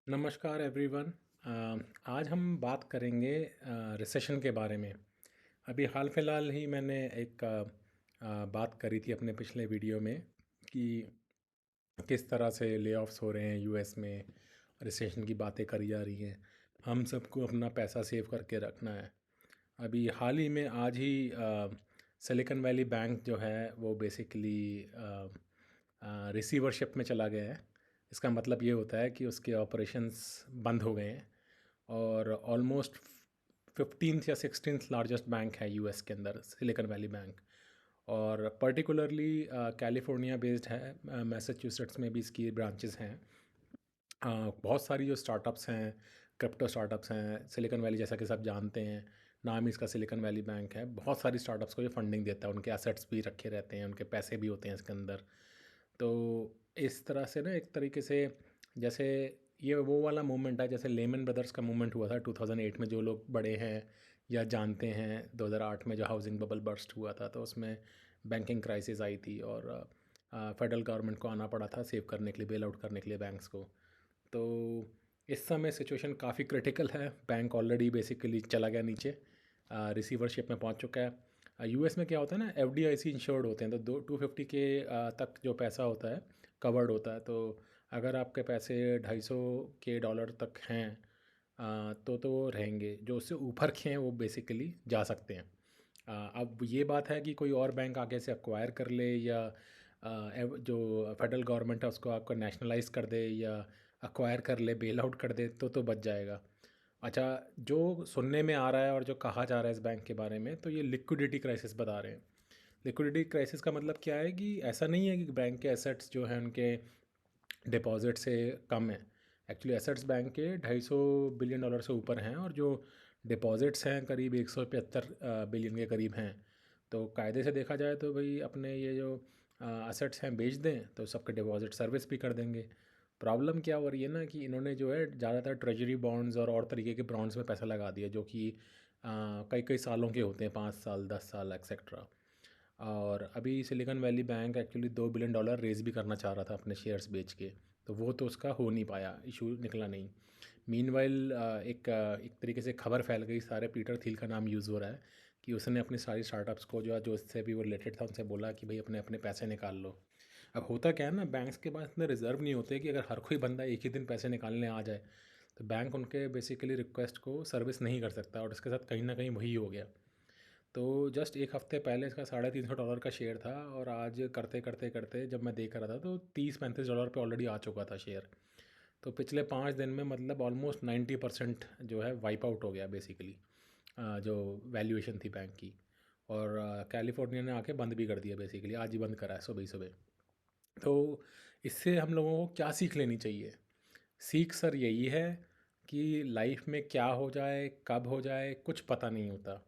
नमस्कार एवरीवन। आज हम बात करेंगे रिसेशन के बारे में। अभी हाल फिलहाल ही मैंने एक बात करी थी अपने पिछले वीडियो में कि किस तरह से लेऑफ्स हो रहे हैं यूएस में। रिसेशन की बातें करी जा रही हैं। हम सबको अपना पैसा सेव करके रखना है। अभी हाल ही में आज ही सिलिकॉन वैली बैंक जो है वो बेसिकली रिसीवरशिप में चला गया है। इसका मतलब ये होता है कि उसके ऑपरेशंस बंद हो गए हैं और ऑलमोस्ट 15th या 16th लार्जेस्ट बैंक है यूएस के अंदर सिलिकॉन वैली बैंक। और पर्टिकुलरली कैलिफोर्निया बेस्ड है। मैसाचुसेट्स में भी इसकी ब्रांचेस हैं। बहुत सारी जो स्टार्टअप्स हैं, क्रिप्टो स्टार्टअप्स हैं, सिलिकॉन वैली जैसा कि सब जानते हैं, नाम ही इसका सिलिकॉन वैली बैंक है। बहुत सारी स्टार्टअप्स को ये फंडिंग देता है, उनके एसेट्स भी रखे रहते हैं, उनके पैसे भी होते हैं इसके अंदर। तो इस तरह से ना एक तरीके से जैसे ये वो वाला मूवमेंट है जैसे लेमन ब्रदर्स का मूवमेंट हुआ था 2008 में। जो लोग बड़े हैं या जानते हैं 2008 में जो हाउसिंग बबल बर्स्ट हुआ था, तो उसमें बैंकिंग क्राइसिस आई थी और फेडरल गवर्नमेंट को आना पड़ा था सेव करने के लिए, बेल आउट करने के लिए बैंक्स को। तो इस समय सिचुएशन काफ़ी क्रिटिकल है। बैंक ऑलरेडी बेसिकली चला गया नीचे, रिसीवरशिप में पहुंच चुका है। यूएस में क्या होता है ना, एफडीआईसी इंश्योर्ड होते हैं, तो 250 के तक जो पैसा होता है कवर्ड होता है। तो अगर आपके पैसे 250 के डॉलर तक हैं तो वो रहेंगे। जो उससे ऊपर के हैं वो बेसिकली जा सकते हैं। अब ये बात है कि कोई और बैंक आगे से अक्वायर कर ले या जो फेडरल गवर्नमेंट है उसको आपको नेशनलाइज कर दे या अक्वायर कर ले, बेल आउट कर दे तो बच जाएगा। अच्छा, जो सुनने में आ रहा है और जो कहा जा रहा है इस बैंक के बारे में, तो ये लिक्विडिटी क्राइसिस बता रहे हैं। लिक्विडिटी क्राइसिस का मतलब क्या है कि ऐसा नहीं है कि बैंक के एसेट्स जो हैं उनके डिपॉजिट से कम है। एक्चुअली एसेट्स बैंक के 250 बिलियन डॉलर से ऊपर हैं और जो डिपॉजिट्स हैं करीब 175 बिलियन के करीब हैं। तो कायदे से देखा जाए तो भाई अपने ये जो एसेट्स हैं बेच दें तो सबके डिपॉजिट सर्विस भी कर देंगे। प्रॉब्लम क्या हो रही है ना कि इन्होंने जो है ज़्यादातर ट्रेजरी बॉन्ड्स और तरीके के बॉन्ड्स में पैसा लगा दिया, जो कि कई कई सालों के होते हैं, 5 साल 10 साल एक्सेट्रा। और अभी Silicon Valley Bank actually $2 billion raise भी करना चाह रहा था अपने शेयर्स बेच के। तो वो तो उसका हो नहीं पाया, इशू निकला नहीं। मीनवाइल एक तरीके से खबर फैल गई, सारे पीटर थिल का नाम यूज़ हो रहा है कि उसने अपनी सारी स्टार्टअप्स को जो जो इससे भी वो रिलेटेड था उनसे बोला कि भाई अपने अपने पैसे निकाल लो। अब होता क्या है ना, बैंक्स के पास इतने रिजर्व नहीं होते कि अगर हर कोई बंदा एक ही दिन पैसे निकालने आ जाए तो बैंक उनके बेसिकली रिक्वेस्ट को सर्विस नहीं कर सकता। और इसके साथ कहीं ना कहीं वही हो गया। तो जस्ट एक हफ़्ते पहले इसका $350 का शेयर था और आज करते करते करते जब मैं देख रहा था तो $30-35 पे ऑलरेडी आ चुका था शेयर। तो पिछले 5 दिन में मतलब ऑलमोस्ट 90% जो है वाइप आउट हो गया बेसिकली, जो वैल्यूएशन थी बैंक की। और कैलिफोर्निया ने आके बंद भी कर दिया, बेसिकली आज ही बंद करा है सुबह ही सुबह। तो इससे हम लोगों को क्या सीख लेनी चाहिए? सीख सर यही है कि लाइफ में क्या हो जाए कब हो जाए कुछ पता नहीं होता।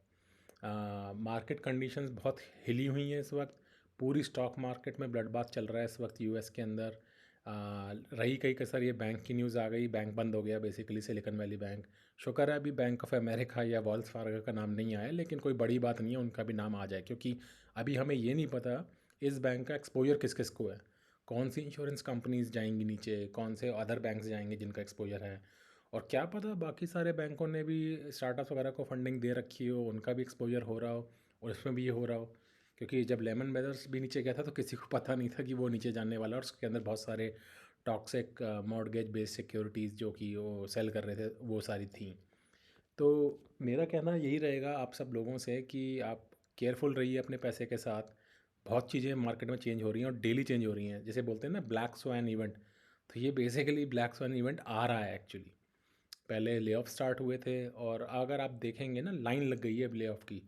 मार्केट कंडीशंस बहुत हिली हुई हैं इस वक्त। पूरी स्टॉक मार्केट में ब्लड बाथ चल रहा है इस वक्त यूएस के अंदर। रही कहीं कसर, ये बैंक की न्यूज़ आ गई, बैंक बंद हो गया बेसिकली सिलिकॉन वैली बैंक। शुक्र है अभी बैंक ऑफ अमेरिका या वॉल्स फार्गो का नाम नहीं आया, लेकिन कोई बड़ी बात नहीं है उनका भी नाम आ जाए, क्योंकि अभी हमें ये नहीं पता इस बैंक का एक्सपोजर किस किस को है। कौन सी इंश्योरेंस कंपनीज जाएंगी नीचे, कौन से अदर बैंक्स जाएंगे जिनका एक्सपोजर है। और क्या पता बाकी सारे बैंकों ने भी स्टार्टअप्स वगैरह को फंडिंग दे रखी हो, उनका भी एक्सपोजर हो रहा हो और इसमें भी ये हो रहा हो। क्योंकि जब लेमन ब्रदर्स भी नीचे गया था तो किसी को पता नहीं था कि वो नीचे जाने वाला, और उसके अंदर बहुत सारे टॉक्सिक मॉर्गेज बेस्ड सिक्योरिटीज़ जो कि वो सेल कर रहे थे वो सारी थी। तो मेरा कहना यही रहेगा आप सब लोगों से कि आप केयरफुल रहिए अपने पैसे के साथ। बहुत चीज़ें मार्केट में चेंज हो रही हैं और डेली चेंज हो रही हैं, जैसे बोलते हैं ना ब्लैक स्वैन इवेंट। तो ये बेसिकली ब्लैक स्वैन इवेंट आ रहा है एक्चुअली। पहले ले ऑफ स्टार्ट हुए थे और अगर आप देखेंगे ना लाइन लग गई है अब ले ऑफ की।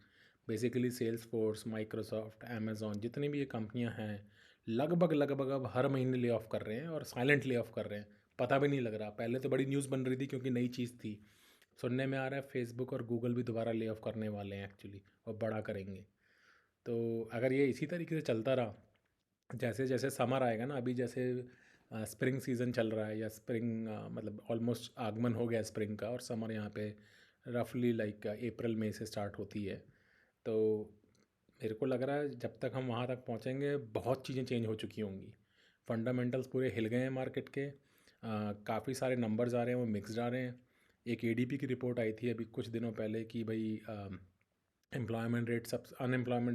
Basically Salesforce, Microsoft, Amazon, जितनी भी ये कंपनियां हैं लगभग लगभग अब हर महीने ले ऑफ कर रहे हैं और साइलेंट ले ऑफ कर रहे हैं। पता भी नहीं लग रहा। पहले तो बड़ी न्यूज़ बन रही थी क्योंकि नई चीज़ थी। सुनने में आ रहा है फेसबुक और गूगल भी दोबारा ले ऑफ करने वाले हैं एक्चुअली, और बड़ा करेंगे। तो अगर ये इसी तरीके से चलता रहा, जैसे जैसे समर आएगा ना, अभी जैसे स्प्रिंग सीज़न चल रहा है या स्प्रिंग मतलब ऑलमोस्ट आगमन हो गया स्प्रिंग का, और समर यहाँ पे रफली लाइक अप्रैल मई से स्टार्ट होती है। तो मेरे को लग रहा है जब तक हम वहाँ तक पहुँचेंगे बहुत चीज़ें चेंज हो चुकी होंगी। फंडामेंटल्स पूरे हिल गए हैं मार्केट के। काफ़ी सारे नंबर्स आ रहे हैं, वो मिक्स्ड आ रहे हैं। एक एडीपी की रिपोर्ट आई थी अभी कुछ दिनों पहले कि भाई अनएम्प्लॉयमेंट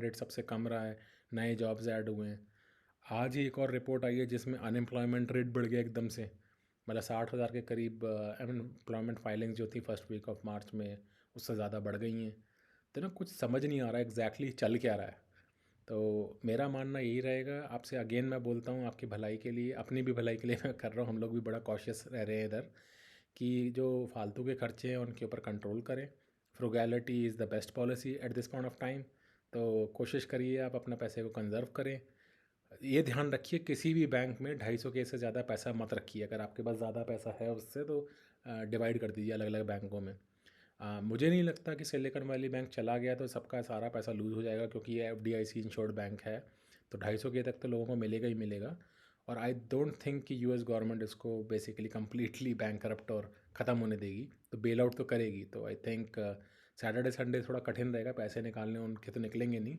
रेट सबसे कम रहा है, नए जॉब्स ऐड हुए हैं। आज ही एक और रिपोर्ट आई है जिसमें अनएम्प्लॉयमेंट रेट बढ़ गया एकदम से, मतलब 60,000 के करीब अनएम्प्लॉयमेंट फाइलिंग्स जो थी फर्स्ट वीक ऑफ मार्च में उससे ज़्यादा बढ़ गई हैं। तो ना कुछ समझ नहीं आ रहा है एग्जैक्टली चल क्या रहा है। तो मेरा मानना यही रहेगा, आपसे अगेन मैं बोलता हूँ आपकी भलाई के लिए, अपनी भी भलाई के लिए मैं कर रहा हूँ, हम लोग भी बड़ा कॉशियस रह रहे हैं इधर, कि जो फालतू के खर्चे हैं उनके ऊपर कंट्रोल करें। Frugality is the best policy at this point of time. तो कोशिश करिए आप अपना पैसे को कंजर्व करें। ये ध्यान रखिए किसी भी बैंक में 250 के से ज़्यादा पैसा मत रखिए। अगर आपके पास ज़्यादा पैसा है उससे तो डिवाइड कर दीजिए अलग अलग बैंकों में। मुझे नहीं लगता कि सिलिकॉन वैली बैंक चला गया तो सबका सारा पैसा लूज़ हो जाएगा, क्योंकि ये एफडीआईसी इंश्योर्ड बैंक है। तो 250 के तक तो लोगों को मिलेगा ही मिलेगा। और आई डोंट थिंक कि यूएस गवर्नमेंट इसको बेसिकली कम्प्लीटली बैंक करप्ट और ख़त्म होने देगी, तो बेल आउट तो करेगी। तो आई थिंक सैटरडे संडे थोड़ा कठिन रहेगा, पैसे निकालने उनके तो निकलेंगे नहीं,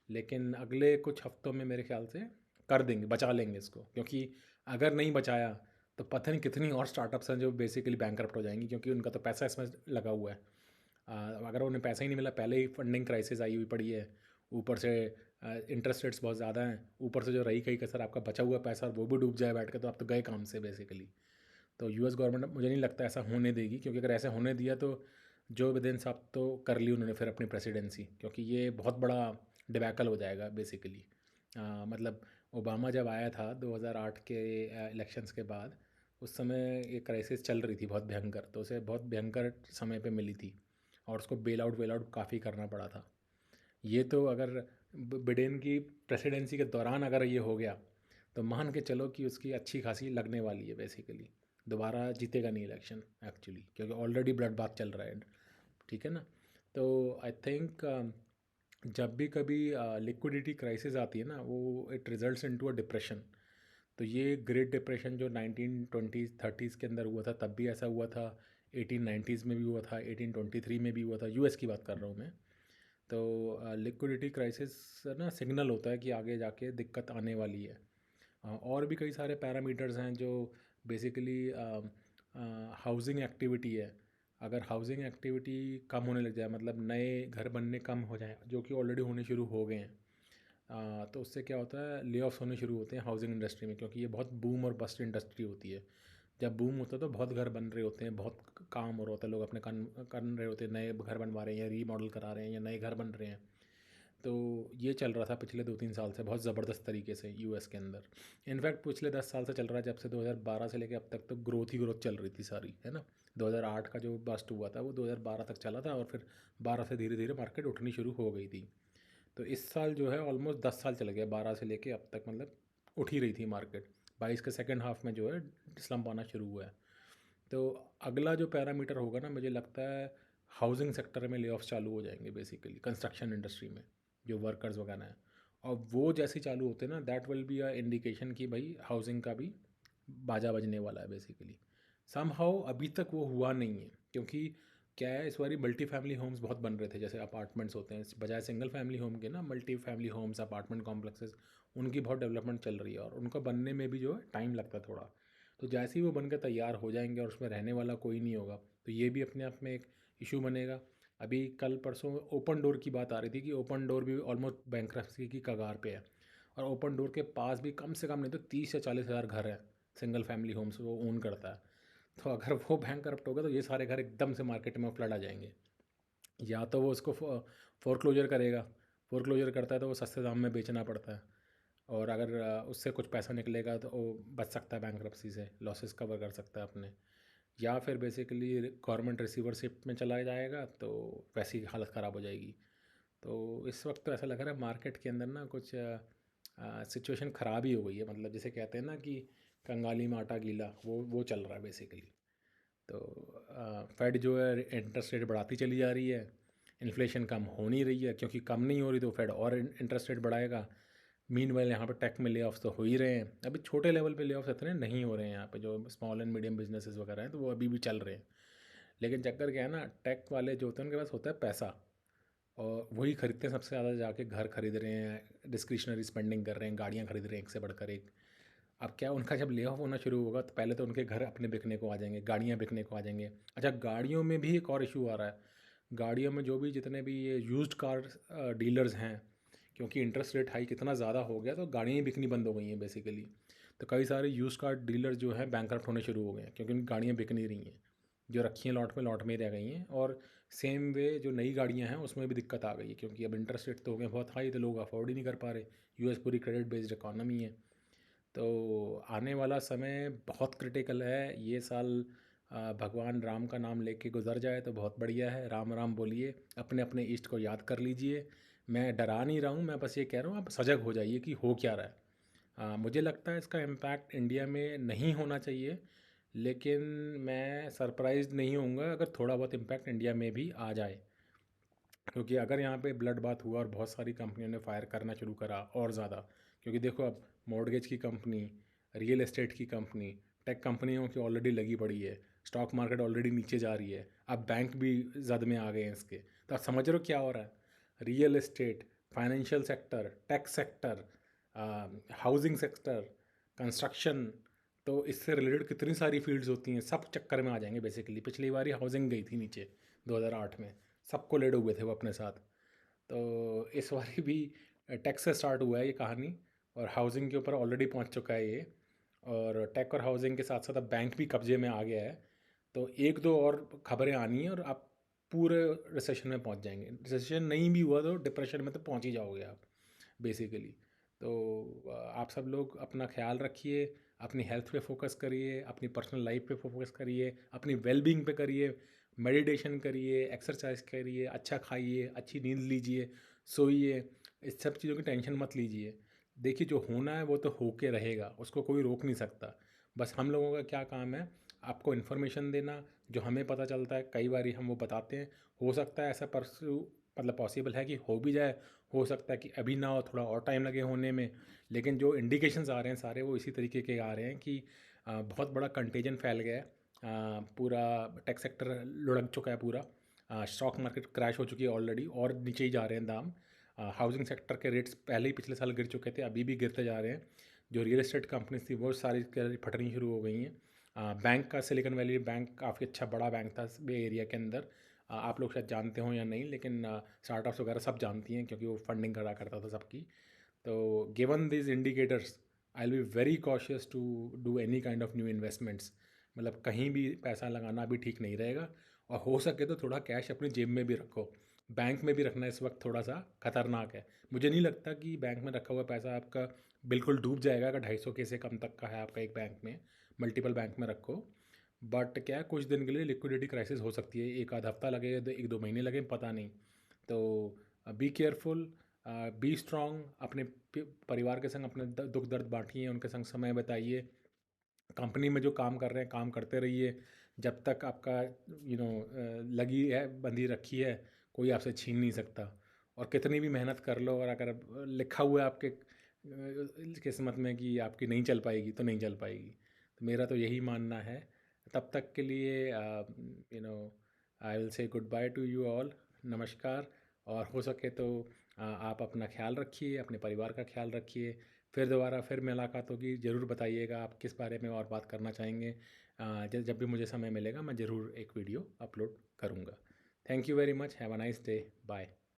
लेकिन अगले कुछ हफ्तों में मेरे ख्याल से कर देंगे, बचा लेंगे इसको। क्योंकि अगर नहीं बचाया तो पता नहीं कितनी और स्टार्टअप्स हैं जो बेसिकली बैंकरप्ट हो जाएंगी, क्योंकि उनका तो पैसा इसमें लगा हुआ है। अगर उन्हें पैसा ही नहीं मिला, पहले ही फंडिंग क्राइसिस आई हुई पड़ी है, ऊपर से इंटरेस्ट रेट्स बहुत ज़्यादा हैं, ऊपर से जो रही कहीं कसर आपका बचा हुआ पैसा वो भी डूब जाए बैठ के, तो आप तो गए काम से बेसिकली। तो यूएस गवर्नमेंट मुझे नहीं लगता ऐसा होने देगी, क्योंकि अगर ऐसा होने दिया तो जो बिदेन साहब तो कर ली उन्होंने फिर अपनी प्रेसिडेंसी, क्योंकि ये बहुत बड़ा डिबैकल हो जाएगा बेसिकली। मतलब ओबामा जब आया था 2008 के इलेक्शंस के बाद, उस समय ये क्राइसिस चल रही थी बहुत भयंकर, तो उसे बहुत भयंकर समय पे मिली थी और उसको बेल आउट काफ़ी करना पड़ा था। ये तो अगर बिडेन की प्रेसिडेंसी के दौरान अगर ये हो गया तो मान के चलो कि उसकी अच्छी खासी लगने वाली है बेसिकली, दोबारा जीतेगा नहीं इलेक्शन एक्चुअली, क्योंकि ऑलरेडी ब्लड बाथ चल रहा है। ठीक है ना। तो आई थिंक जब भी कभी लिक्विडिटी क्राइसिस आती है ना, वो it results into a depression. तो ये ग्रेट डिप्रेशन जो 1920-30s के अंदर हुआ था तब भी ऐसा हुआ था, 1890s में भी हुआ था, 1823 में भी हुआ था, यूएस की बात कर रहा हूँ मैं। तो लिक्विडिटी क्राइसिस ना सिग्नल होता है कि आगे जाके दिक्कत आने वाली है। और भी कई सारे पैरामीटर्स हैं जो बेसिकली हाउसिंग एक्टिविटी है। अगर हाउसिंग एक्टिविटी कम होने लग जाए, मतलब नए घर बनने कम हो जाए, जो कि ऑलरेडी होने शुरू हो गए हैं, तो उससे क्या होता है, ले ऑफ्स होने शुरू होते हैं हाउसिंग इंडस्ट्री में, क्योंकि ये बहुत बूम और बस्ट इंडस्ट्री होती है। जब बूम होता है तो बहुत घर बन रहे होते हैं, बहुत काम हो रहा होता है, लोग अपने कर रहे होते हैं, नए घर बनवा रहे हैं या रीमॉडल करा रहे हैं या नए घर बन रहे हैं। तो ये चल रहा था पिछले 2-3 साल से बहुत ज़बरदस्त तरीके से यूएस के अंदर। इनफैक्ट पिछले 10 साल से चल रहा है, जब से 2012 से लेकर अब तक तो ग्रोथ ही ग्रोथ चल रही थी सारी, है ना। 2008 का जो बस्ट हुआ था वो 2012 तक चला था, और फिर 12 से धीरे धीरे मार्केट उठनी शुरू हो गई थी। तो इस साल जो है ऑलमोस्ट 10 साल चले गए, 12 से लेके अब तक, मतलब उठ ही रही थी मार्केट। 22 के सेकेंड हाफ में जो है स्लम्प आना शुरू हुआ है। तो अगला जो पैरामीटर होगा ना, मुझे लगता है हाउसिंग सेक्टर में ले ऑफ चालू हो जाएंगे बेसिकली, कंस्ट्रक्शन इंडस्ट्री में जो वर्कर्स वगैरह हैं। और वो जैसे ही चालू होते हैं ना, that will be a indication कि भाई हाउसिंग का भी बाजा बजने वाला है बेसिकली। सम हाउ अभी तक वो हुआ नहीं है, क्योंकि क्या है, इस बारी मल्टी फैमिली होम्स बहुत बन रहे थे, जैसे अपार्टमेंट्स होते हैं, बजाय सिंगल फैमिली होम के ना multi family homes, apartment complexes, उनकी बहुत डेवलपमेंट चल रही है, और उनका बनने में भी जो है टाइम लगता है थोड़ा। तो जैसे ही वो बनकर तैयार हो जाएंगे और उसमें रहने वाला कोई नहीं होगा, तो ये भी अपने आप में एक इशू बनेगा। अभी कल परसों ओपन डोर की बात आ रही थी कि ओपन डोर भी ऑलमोस्ट बैंक्रप्सी की कगार पे है, और ओपन डोर के पास भी कम से कम नहीं तो 30 या 40 हज़ार घर हैं, सिंगल फैमिली होम्स वो ओन करता है। तो अगर वो बैंक करप्ट होगा तो ये सारे घर एकदम से मार्केट में फ्लड आ जाएंगे। या तो वो उसको फोरक्लोजर करेगा, फोरक्लोजर करता है तो वो सस्ते दाम में बेचना पड़ता है, और अगर उससे कुछ पैसा निकलेगा तो वो बच सकता है बैंक्रप्सी से, लॉसेस कवर कर सकता है अपने। या फिर बेसिकली गवर्नमेंट रिसीवरशिप में चला जाएगा, तो वैसी हालत ख़राब हो जाएगी। तो इस वक्त तो ऐसा लग रहा है मार्केट के अंदर ना कुछ सिचुएशन ख़राब ही हो गई है, मतलब जिसे कहते हैं ना कि कंगाली में आटा गीला, वो चल रहा है बेसिकली। तो फेड जो है इंटरेस्ट रेट बढ़ाती चली जा रही है, इन्फ्लेशन कम हो नहीं रही है, क्योंकि कम नहीं हो रही तो फेड और इंटरेस्ट रेट बढ़ाएगा। मीनवाइल यहाँ पे टेक में ले ऑफ्स तो हो ही रहे हैं, अभी छोटे लेवल पे ले ऑफ्स इतने नहीं हो रहे हैं यहाँ पे, जो स्मॉल एंड मीडियम बिजनेसेस वगैरह हैं तो वो अभी भी चल रहे हैं। लेकिन चक्कर क्या है ना, टेक वाले जो होते हैं उनके पास होता है पैसा, और वही खरीदते हैं सबसे ज़्यादा, जाके घर खरीद रहे हैं, डिस्क्रिशनरी स्पेंडिंग कर रहे हैं, गाड़ियाँ खरीद रहे हैं एक से बढ़कर एक। अब क्या उनका जब ले ऑफ होना शुरू होगा तो पहले तो उनके घर अपने बिकने को आ जाएंगे, गाड़ियाँ बिकने को आ जाएंगे। अच्छा, गाड़ियों में भी एक और इशू आ रहा है। गाड़ियों में जो भी जितने भी ये यूज्ड कार डीलर्स हैं, क्योंकि इंटरेस्ट रेट हाइक इतना ज़्यादा हो गया तो गाड़ियाँ ही बिकनी बंद हो गई हैं बेसिकली। तो कई सारे यूज्ड कार डीलर जो हैं बैंकरप्ट होने शुरू हो गए हैं, क्योंकि उनकी गाड़ियाँ बिक नहीं रही हैं। जो रखी हैं लॉट में ही रह गई हैं। और सेम वे जो नई गाड़ियाँ हैं उसमें भी दिक्कत आ गई है, क्योंकि अब इंटरेस्ट रेट तो हो गए बहुत हाई, तो लोग अफोर्ड ही नहीं कर पा रहे। यूएस पूरी क्रेडिट बेस्ड इकॉनमी है। तो आने वाला समय बहुत क्रिटिकल है। ये साल भगवान राम का नाम लेके गुजर जाए तो बहुत बढ़िया है। राम राम बोलिए, अपने अपने इष्ट को याद कर लीजिए। मैं डरा नहीं रहा हूँ, मैं बस ये कह रहा हूँ आप सजग हो जाइए कि हो क्या रहा है। मुझे लगता है इसका इम्पैक्ट इंडिया में नहीं होना चाहिए, लेकिन मैं सरप्राइज़ नहीं होऊंगा अगर थोड़ा बहुत इम्पैक्ट इंडिया में भी आ जाए। क्योंकि अगर यहाँ पे ब्लड बाथ हुआ और बहुत सारी कंपनियों ने फायर करना शुरू करा और ज़्यादा, क्योंकि देखो अब मॉर्गेज की कंपनी, रियल एस्टेट की कंपनी, टेक कंपनियों की ऑलरेडी लगी पड़ी है, स्टॉक मार्केट ऑलरेडी नीचे जा रही है, अब बैंक भी जद में आ गए हैं इसके। तो आप समझ रहे हो क्या हो रहा है। Real estate, financial sector, tech sector, housing sector, construction, तो इससे रिलेटेड कितनी सारी फील्ड्स होती हैं, सब चक्कर में आ जाएंगे बेसिकली। पिछली बार ही हाउसिंग गई थी नीचे 2008 में, सबको लेडे हुए थे वो अपने साथ। तो इस बारी भी टेक से स्टार्ट हुआ है ये कहानी, और हाउसिंग के ऊपर ऑलरेडी पहुंच चुका है ये। और टेक और हाउसिंग के साथ साथ अब बैंक भी कब्जे में आ गया है। तो एक दो और खबरें आनी है और आप पूरे रिसेशन में पहुंच जाएंगे। रिसेशन नहीं भी हुआ तो डिप्रेशन में तो पहुंच ही जाओगे आप बेसिकली। तो आप सब लोग अपना ख्याल रखिए, अपनी हेल्थ पे फोकस करिए, अपनी पर्सनल लाइफ पे फोकस करिए, अपनी वेलबींग पे करिए, मेडिटेशन करिए, एक्सरसाइज करिए, अच्छा खाइए, अच्छी नींद लीजिए, सोइए। इस सब चीज़ों की टेंशन मत लीजिए। देखिए जो होना है वो तो होके रहेगा, उसको कोई रोक नहीं सकता। बस हम लोगों का क्या काम है, आपको इन्फॉर्मेशन देना, जो हमें पता चलता है कई बार हम वो बताते हैं। हो सकता है ऐसा परसू मतलब पॉसिबल है कि हो भी जाए, हो सकता है कि अभी ना हो, थोड़ा और टाइम लगे होने में। लेकिन जो इंडिकेशंस आ रहे हैं सारे वो इसी तरीके के आ रहे हैं कि बहुत बड़ा कंटेजन फैल गया है। पूरा टेक सेक्टर लुढ़क चुका है पूरा। स्टॉक मार्केट क्रैश हो चुकी है ऑलरेडी और नीचे ही जा रहे हैं दाम। हाउसिंग सेक्टर के रेट्स पहले ही पिछले साल गिर चुके थे, अभी भी गिरते जा रहे हैं। जो रियल एस्टेट कंपनीज थी वो सारी फटनी शुरू हो गई हैं। बैंक का सिलिकॉन वैली बैंक काफ़ी अच्छा बड़ा बैंक था बे एरिया के अंदर। आप लोग शायद जानते हो या नहीं, लेकिन स्टार्टअप्स वगैरह सब जानती हैं क्योंकि वो फंडिंग करा करता था सबकी। तो given this indicators, I will be very cautious to do any kind of new investments. मतलब कहीं भी पैसा लगाना भी ठीक नहीं रहेगा। और हो सके तो थोड़ा कैश अपनी जेब में भी रखो। बैंक में भी रखना इस वक्त थोड़ा सा खतरनाक है। मुझे नहीं लगता कि बैंक में रखा हुआ पैसा आपका बिल्कुल डूब जाएगा अगर 250 के से कम तक का है आपका एक बैंक में। मल्टीपल बैंक में रखो। बट क्या है, कुछ दिन के लिए लिक्विडिटी क्राइसिस हो सकती है, एक आध हफ्ता लगे, एक दो महीने लगे, पता नहीं। तो बी केयरफुल, बी स्ट्रांग, अपने परिवार के संग अपने दुख दर्द बांटिए, उनके संग समय बिताइए। कंपनी में जो काम कर रहे हैं काम करते रहिए, जब तक आपका लगी है बंधी रखी है, कोई आपसे छीन नहीं सकता। और कितनी भी मेहनत कर लो और अगर लिखा हुआ है आपके किस्मत में कि आपकी नहीं चल पाएगी तो नहीं चल पाएगी। तो मेरा तो यही मानना है। तब तक के लिए I will say good by two you all. नमस्कार। और हो सके तो आप अपना ख्याल रखिए, अपने परिवार का ख्याल रखिए। फिर दोबारा फिर मुलाकात होगी, ज़रूर बताइएगा आप किस बारे में और बात करना चाहेंगे। जब भी मुझे समय मिलेगा मैं ज़रूर एक वीडियो अपलोड करूँगा। Thank you very much. Have a nice day. Bye.